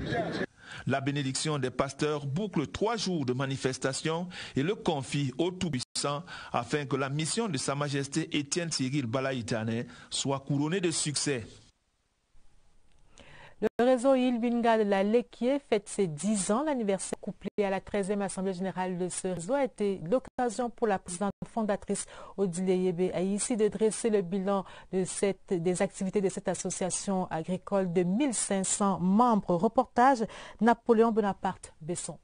La bénédiction des pasteurs boucle 3 jours de manifestation et le confie au Tout-Puissant afin que la mission de Sa Majesté Étienne Cyril Mbala Ediane soit couronnée de succès. Le réseau Ilbinga de la Lekie fête ses 10 ans. L'anniversaire couplé à la 13e Assemblée générale de ce réseau a été l'occasion pour la présidente fondatrice Odile Yebe Aïssi de dresser le bilan des activités de cette association agricole de 1500 membres. Reportage Napoléon Bonaparte Besson.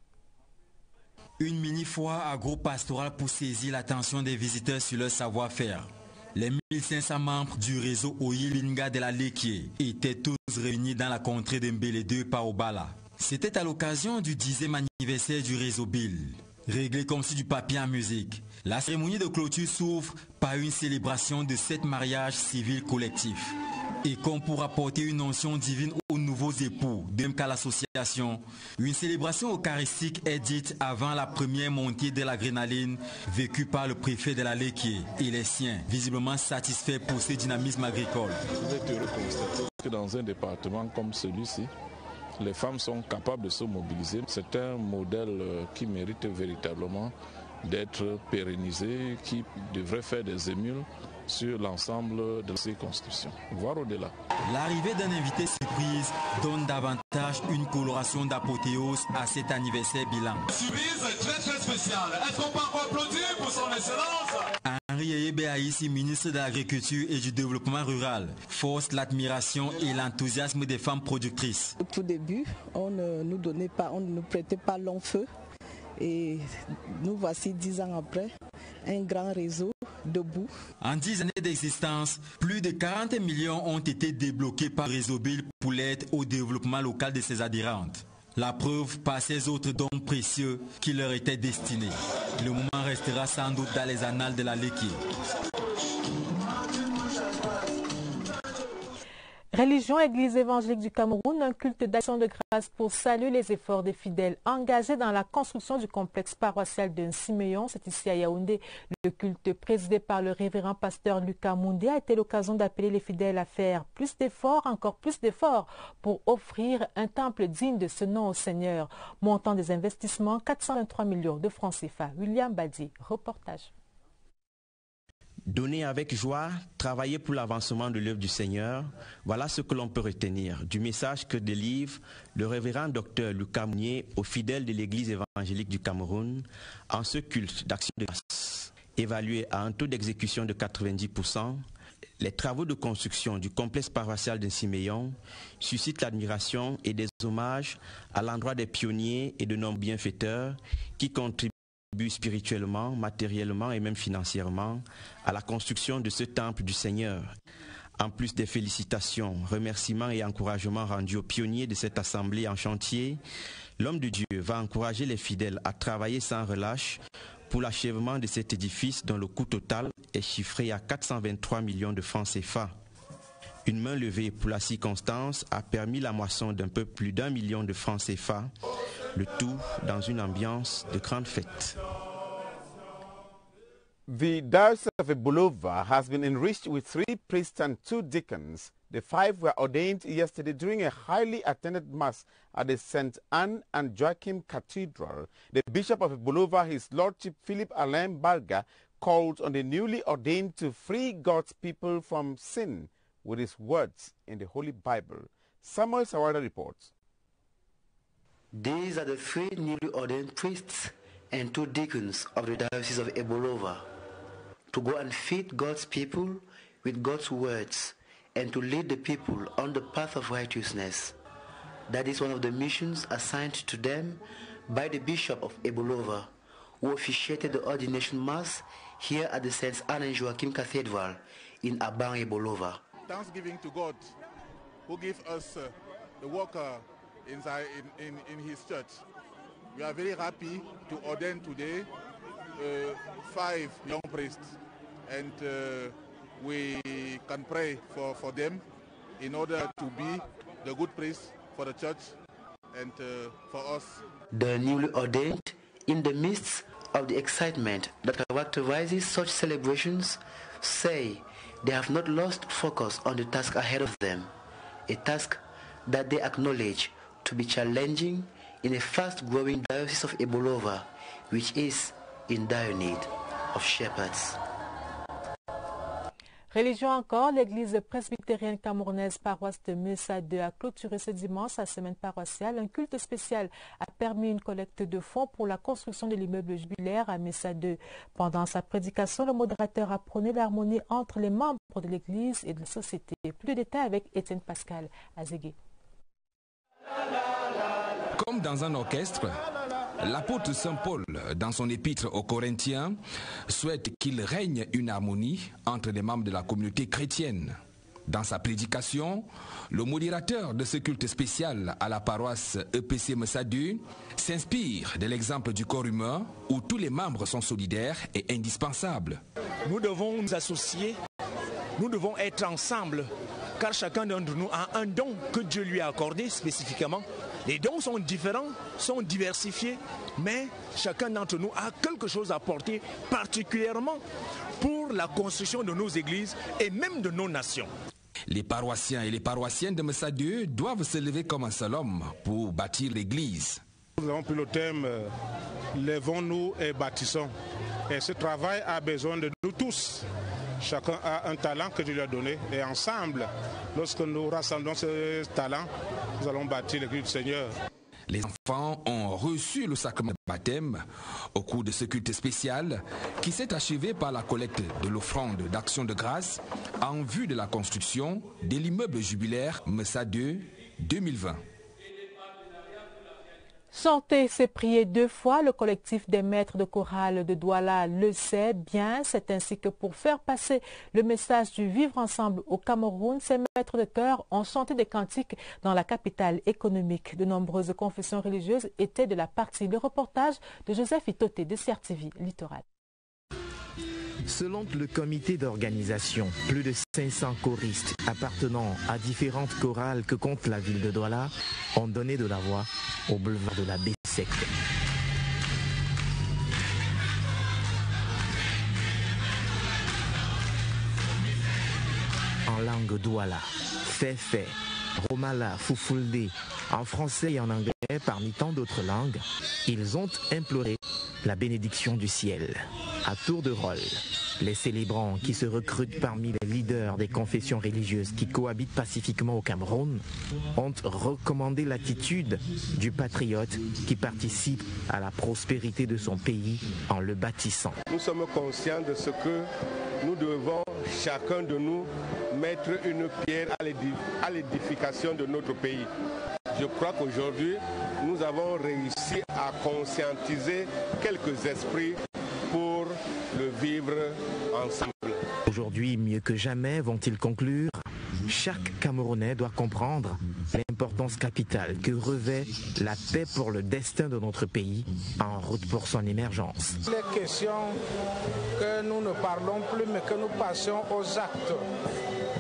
Une mini-foire agro-pastorale pour saisir l'attention des visiteurs sur leur savoir-faire. Les 1500 membres du réseau Oyilinga de la Lekie étaient tous réunis dans la contrée de Mbele 2 par Obala. C'était à l'occasion du 10e anniversaire du réseau Bill. Réglé comme si du papier en musique, la cérémonie de clôture s'ouvre par une célébration de 7 mariages civils collectifs. Et comme pour apporter une onction divine aux nouveaux époux, de même qu'à l'association, une célébration eucharistique est dite avant la première montée de l'adrénaline vécue par le préfet de la Lekie et les siens, visiblement satisfaits pour ce dynamisme agricole. Vous êtes heureux de constater que dans un département comme celui-ci, les femmes sont capables de se mobiliser. C'est un modèle qui mérite véritablement d'être pérennisé, qui devrait faire des émules sur l'ensemble de ces constitutions, voire au-delà. L'arrivée d'un invité surprise donne davantage une coloration d'apothéose à cet anniversaire bilan. Surprise très spéciale. Est-ce qu'on peut applaudir pour son excellence? Henri Yebe Aïssi, ministre de l'Agriculture et du Développement rural, force l'admiration et l'enthousiasme des femmes productrices. Au tout début, on ne nous prêtait pas long feu. Et nous voici 10 ans après, un grand réseau debout. En 10 années d'existence, plus de 40 millions ont été débloqués par Réseau Bill pour l'aide au développement local de ses adhérentes. La preuve par ces autres dons précieux qui leur étaient destinés. Le moment restera sans doute dans les annales de la Lekie. Religion, Église évangélique du Cameroun, un culte d'action de grâce pour saluer les efforts des fidèles engagés dans la construction du complexe paroissial de Siméon. C'est ici à Yaoundé. Le culte présidé par le révérend pasteur Lucas Moundé a été l'occasion d'appeler les fidèles à faire plus d'efforts, encore plus d'efforts, pour offrir un temple digne de ce nom au Seigneur. Montant des investissements, 423 millions de francs CFA. William Badi, reportage. Donner avec joie, travailler pour l'avancement de l'œuvre du Seigneur, voilà ce que l'on peut retenir du message que délivre le révérend docteur Lucas Moundé aux fidèles de l'Église évangélique du Cameroun en ce culte d'action de grâce. Évalué à un taux d'exécution de 90%, les travaux de construction du complexe paroissial de Siméon suscitent l'admiration et des hommages à l'endroit des pionniers et de nombreux bienfaiteurs qui contribuent spirituellement, matériellement et même financièrement à la construction de ce temple du Seigneur. En plus des félicitations, remerciements et encouragements rendus aux pionniers de cette assemblée en chantier, l'homme de Dieu va encourager les fidèles à travailler sans relâche pour l'achèvement de cet édifice dont le coût total est chiffré à 423 millions de francs CFA. Une main levée pour la circonstance a permis la moisson d'un peu plus d'1 million de francs CFA, le tout dans une ambiance de grande fête. The Diocese of Ebolova has been enriched with 3 priests and 2 deacons. The 5 were ordained yesterday during a highly attended mass at the St. Anne and Joachim Cathedral. The Bishop of Ebolova, His Lordship Philip Alain Barga, called on the newly ordained to free God's people from sin with his words in the Holy Bible. Samuel Sawada reports. These are the 3 newly ordained priests and 2 deacons of the Diocese of Ebolova to go and feed God's people with God's words and to lead the people on the path of righteousness. That is one of the missions assigned to them by the Bishop of Ebolova, who officiated the ordination mass here at the St. Anne and Joachim Cathedral in Abang, Ebolova. Thanksgiving to God who gave us the work inside in his church. We are very happy to ordain today 5 young priests, and we can pray for them in order to be the good priests for the church and for us. The newly ordained, in the midst of the excitement that characterizes such celebrations, say they have not lost focus on the task ahead of them, a task that they acknowledge to be challenging in a fast-growing diocese of Ebolova, which is in dire need of shepherds. Religion encore, l'église presbytérienne camerounaise paroisse de Messa 2 a clôturé ce dimanche sa semaine paroissiale. Un culte spécial a permis une collecte de fonds pour la construction de l'immeuble jubilaire à Messa 2. Pendant sa prédication, le modérateur a prôné l'harmonie entre les membres de l'église et de la société. Plus de détails avec Étienne Pascal Azégué. Comme dans un orchestre, l'apôtre Saint Paul, dans son épître aux Corinthiens, souhaite qu'il règne une harmonie entre les membres de la communauté chrétienne. Dans sa prédication, le modérateur de ce culte spécial à la paroisse EPC Messa 2 s'inspire de l'exemple du corps humain où tous les membres sont solidaires et indispensables. Nous devons nous associer, nous devons être ensemble, car chacun d'entre nous a un don que Dieu lui a accordé spécifiquement. Les dons sont différents, sont diversifiés, mais chacun d'entre nous a quelque chose à apporter particulièrement pour la construction de nos églises et même de nos nations. Les paroissiens et les paroissiennes de Messa 2 doivent se lever comme un seul homme pour bâtir l'église. Nous avons pris le thème « Lèvons-nous et bâtissons ». Et ce travail a besoin de nous tous. Chacun a un talent que Dieu lui a donné. Et ensemble, lorsque nous rassemblons ce talent, nous allons bâtir l'église du Seigneur. Les enfants ont reçu le sacrement de baptême au cours de ce culte spécial qui s'est achevé par la collecte de l'offrande d'action de grâce en vue de la construction de l'immeuble jubilaire Messa 2 2020. Chanter, c'est prier 2 fois. Le collectif des maîtres de chorale de Douala le sait bien. C'est ainsi que pour faire passer le message du vivre ensemble au Cameroun, ces maîtres de chœur ont chanté des cantiques dans la capitale économique. De nombreuses confessions religieuses étaient de la partie. Le reportage de Joseph Itoté de CRTV Littoral. Selon le comité d'organisation, plus de 500 choristes appartenant à différentes chorales que compte la ville de Douala ont donné de la voix au boulevard de la Bessec. En langue douala, Féfé, Romala, Fufulde, en français et en anglais parmi tant d'autres langues, ils ont imploré la bénédiction du ciel. À tour de rôle, les célébrants qui se recrutent parmi les leaders des confessions religieuses qui cohabitent pacifiquement au Cameroun ont recommandé l'attitude du patriote qui participe à la prospérité de son pays en le bâtissant. Nous sommes conscients de ce que nous devons, chacun de nous, mettre une pierre à l'édification de notre pays. Je crois qu'aujourd'hui, nous avons réussi à conscientiser quelques esprits pour le vivre ensemble. Aujourd'hui, mieux que jamais, vont-ils conclure, chaque Camerounais doit comprendre l'importance capitale que revêt la paix pour le destin de notre pays en route pour son émergence. Il est question que nous ne parlons plus, mais que nous passions aux actes,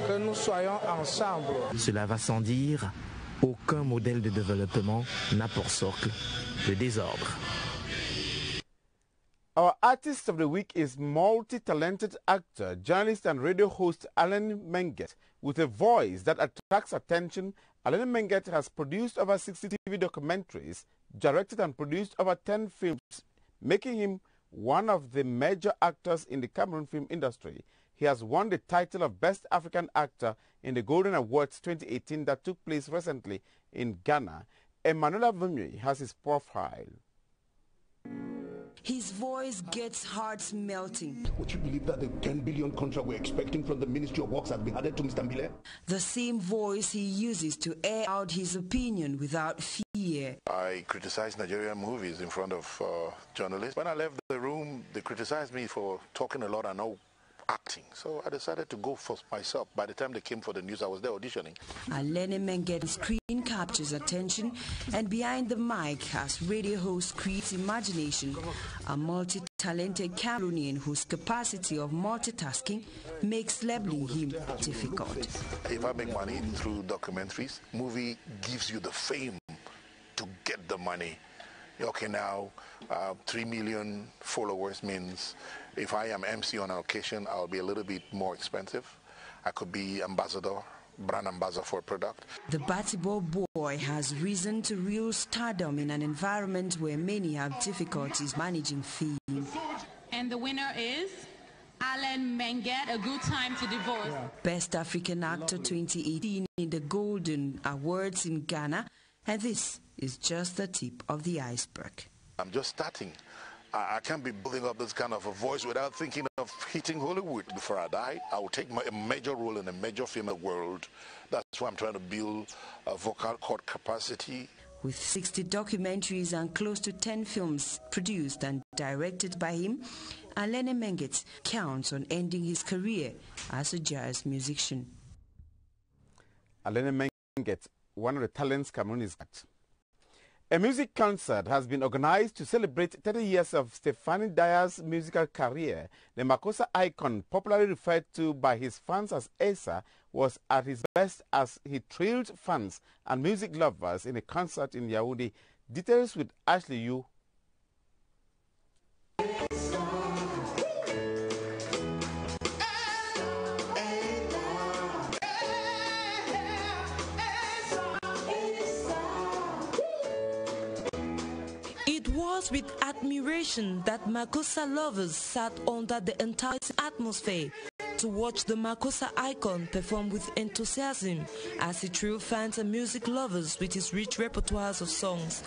que nous soyons ensemble. Cela va sans dire, aucun modèle de développement n'a pour socle le désordre. Our artist of the week is multi-talented actor, journalist and radio host Alain Menget. With a voice that attracts attention, Alain Menget has produced over 60 TV documentaries, directed and produced over 10 films, making him one of the major actors in the Cameroon film industry. He has won the title of Best African Actor in the Golden Awards 2018 that took place recently in Ghana. Emmanuel Vumui has his profile. His voice gets hearts melting. Would you believe that the 10 billion contract we're expecting from the Ministry of Works has been added to Mr. Miller? The same voice he uses to air out his opinion without fear. I criticized Nigerian movies in front of journalists. When I left the room, they criticized me for talking a lot and not acting. So I decided to go for myself. By the time they came for the news, I was there auditioning. Alain Menget's screen captures attention, and behind the mic, as radio host creates imagination, a multi-talented Cameroonian whose capacity of multitasking makes labeling him difficult. If I make money through documentaries, movie gives you the fame to get the money. Okay, now 3 million followers means if I am MC on an occasion, I'll be a little bit more expensive. I could be ambassador, brand ambassador for a product. The Batibor boy has risen to real stardom in an environment where many have difficulties managing fame. And the winner is Alain Menget, A Good Time to Divorce. Best African Actor 2018 in the Golden Awards in Ghana, and this is just the tip of the iceberg. I'm just starting. I can't be building up this kind of a voice without thinking of hitting Hollywood. Before I die, I will take a major role in a major film in the world. That's why I'm trying to build a vocal cord capacity. With 60 documentaries and close to 10 films produced and directed by him, Alain Menget counts on ending his career as a jazz musician. Alain Menget, one of the talents Cameroon is got. A music concert has been organized to celebrate 30 years of Stephanie Dyer's musical career. The Makossa icon, popularly referred to by his fans as Asa, was at his best as he thrilled fans and music lovers in a concert in Yaoundé. Details with Ashley Yu. With admiration that Makossa lovers sat under the entire atmosphere to watch the Makossa icon perform with enthusiasm as he thrilled fans and music lovers with his rich repertoires of songs.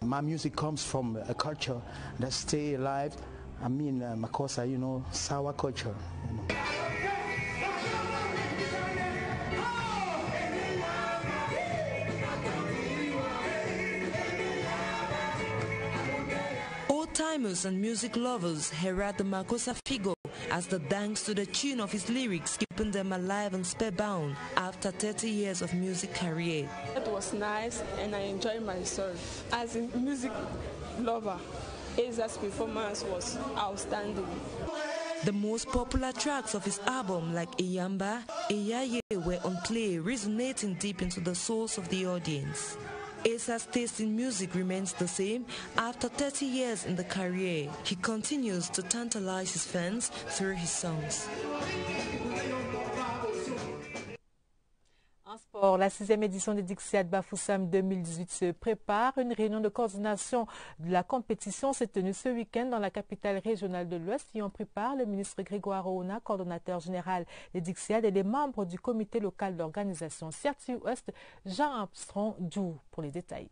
My music comes from a culture that stay alive. I mean, Makossa, you know, Sawa culture. You know. timers and music lovers herald the Makossa figure as the dance to the tune of his lyrics, keeping them alive and spellbound after 30 years of music career. It was nice and I enjoyed myself. As a music lover, Aza's performance was outstanding. The most popular tracks of his album, like Iyamba, Iyaye, were on play, resonating deep into the souls of the audience. Aza's taste in music remains the same after 30 years in the career. He continues to tantalize his fans through his songs. En sport, la 6e édition des Dixiades Bafoussam 2018 se prépare. Une réunion de coordination de la compétition s'est tenue ce week-end dans la capitale régionale de l'Ouest. Y ont pris part le ministre Grégoire Ouna, coordonnateur général des Dixiades, et les membres du comité local d'organisation Ouest, Jean Armstrong Djou pour les détails.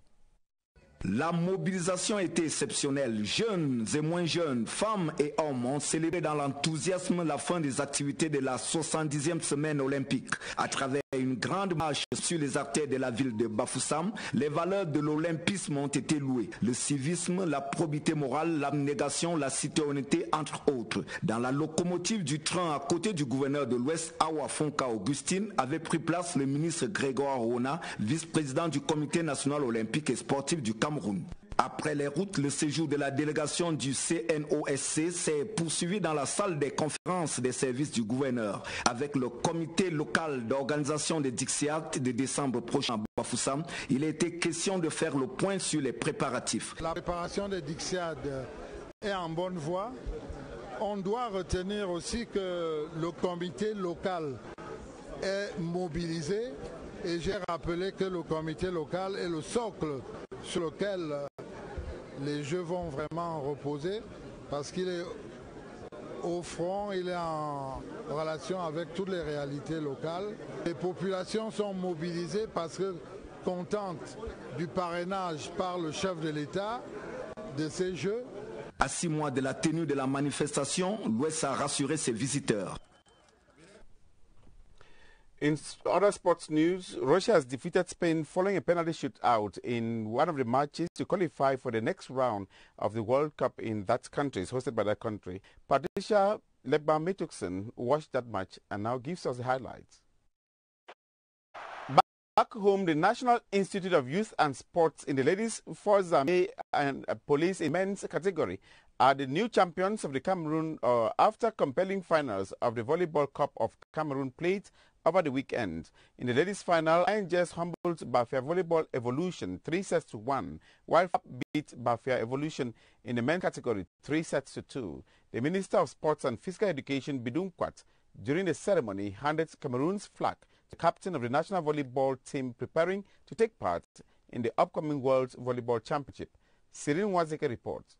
La mobilisation était exceptionnelle. Jeunes et moins jeunes, femmes et hommes ont célébré dans l'enthousiasme la fin des activités de la 70e semaine olympique. À travers une grande marche sur les artères de la ville de Bafoussam, les valeurs de l'olympisme ont été louées. Le civisme, la probité morale, l'abnégation, la citoyenneté, entre autres. Dans la locomotive du train à côté du gouverneur de l'Ouest, Awa Fonka Augustine, avait pris place le ministre Grégoire Ouna, vice-président du comité national olympique et sportif du Cameroun. Après les routes, le séjour de la délégation du CNOSC s'est poursuivi dans la salle des conférences des services du gouverneur avec le comité local d'organisation des Dixiades de décembre prochain à Bafoussam. Il a été question de faire le point sur les préparatifs. La préparation des Dixiades est en bonne voie. On doit retenir aussi que le comité local est mobilisé et j'ai rappelé que le comité local est le socle sur lequel les jeux vont vraiment reposer parce qu'il est au front, il est en relation avec toutes les réalités locales. Les populations sont mobilisées parce que contentes du parrainage par le chef de l'État de ces jeux. À 6 mois de la tenue de la manifestation, l'Ouest a rassuré ses visiteurs. In other sports news, Russia has defeated Spain following a penalty shootout in one of the matches to qualify for the next round of the World Cup in that country. It's hosted by that country. Patricia Lebba-Metuksen watched that match and now gives us the highlights. Back home, the National Institute of Youth and Sports in the ladies' Force Army and Police in men's category are the new champions of the Cameroon after compelling finals of the Volleyball Cup of Cameroon played over the weekend. In the ladies' final, INGS humbled Bafia Volleyball Evolution 3-1, while FAP beat Bafia Evolution in the men's category 3-2. The Minister of Sports and Physical Education, Bidun Kwat, during the ceremony handed Cameroon's flag to the captain of the national volleyball team preparing to take part in the upcoming World Volleyball Championship. Cyril Nwazeke reports.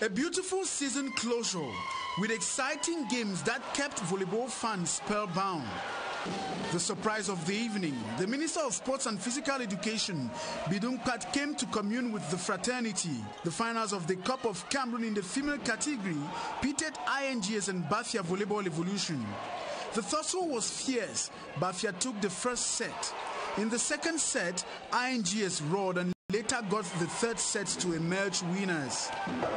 A beautiful season closure with exciting games that kept volleyball fans spellbound. The surprise of the evening, the Minister of Sports and Physical Education, Bidun Kwat, came to commune with the fraternity. The finals of the Cup of Cameroon in the female category pitted INGS and Bafia Volleyball Evolution. The tussle was fierce. Bafia took the first set. In the second set, INGS roared and later got the third set to emerge winners.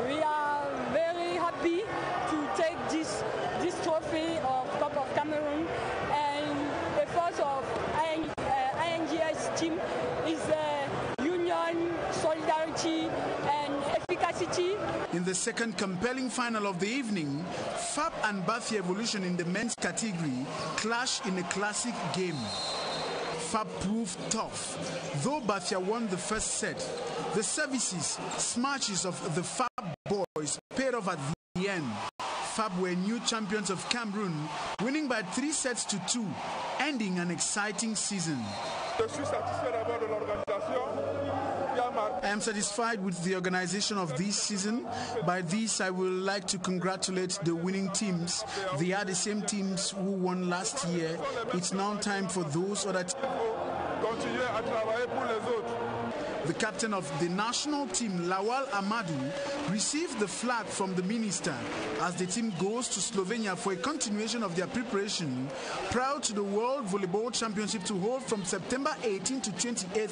We are very happy to take this trophy of Cup of Cameroon, and the force of INGS team is union, solidarity and efficacy. In the second compelling final of the evening, FAP and Bafia Evolution in the men's category clashed in a classic game. FAP proved tough, though Bafia won the first set. The services, smashes of the FAP boys paid off at the end. FAP were new champions of Cameroon, winning by 3-2, ending an exciting season. I am satisfied with the organization of this season. By this, I would like to congratulate the winning teams. They are the same teams who won last year. It's now time for those other teams. The captain of the national team, Lawal Amadou, received the flag from the minister as the team goes to Slovenia for a continuation of their preparation prior to the World Volleyball Championship to hold from September 18 to 28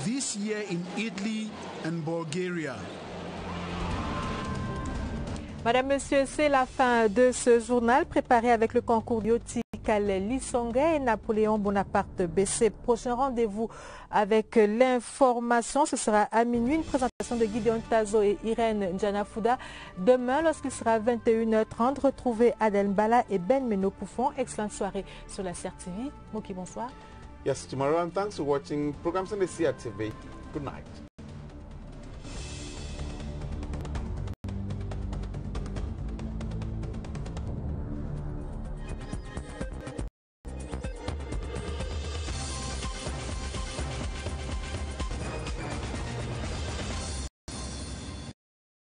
this year in Italy and Bulgaria. Madame, Monsieur, c'est la fin de ce journal préparé avec le concours Yoti Kalel Lisonga et Napoléon Bonaparte BC. Prochain rendez-vous avec l'information, ce sera à minuit, une présentation de Gideon Tazo et Irène Njanafuda. Demain, lorsqu'il sera 21h30, retrouvez Adel Mbala et Ben Meno Poufon. Excellente soirée sur la CRTV. Moki, bonsoir. Yes, tomorrow, and thanks for watching programs on the CRTV. Good night.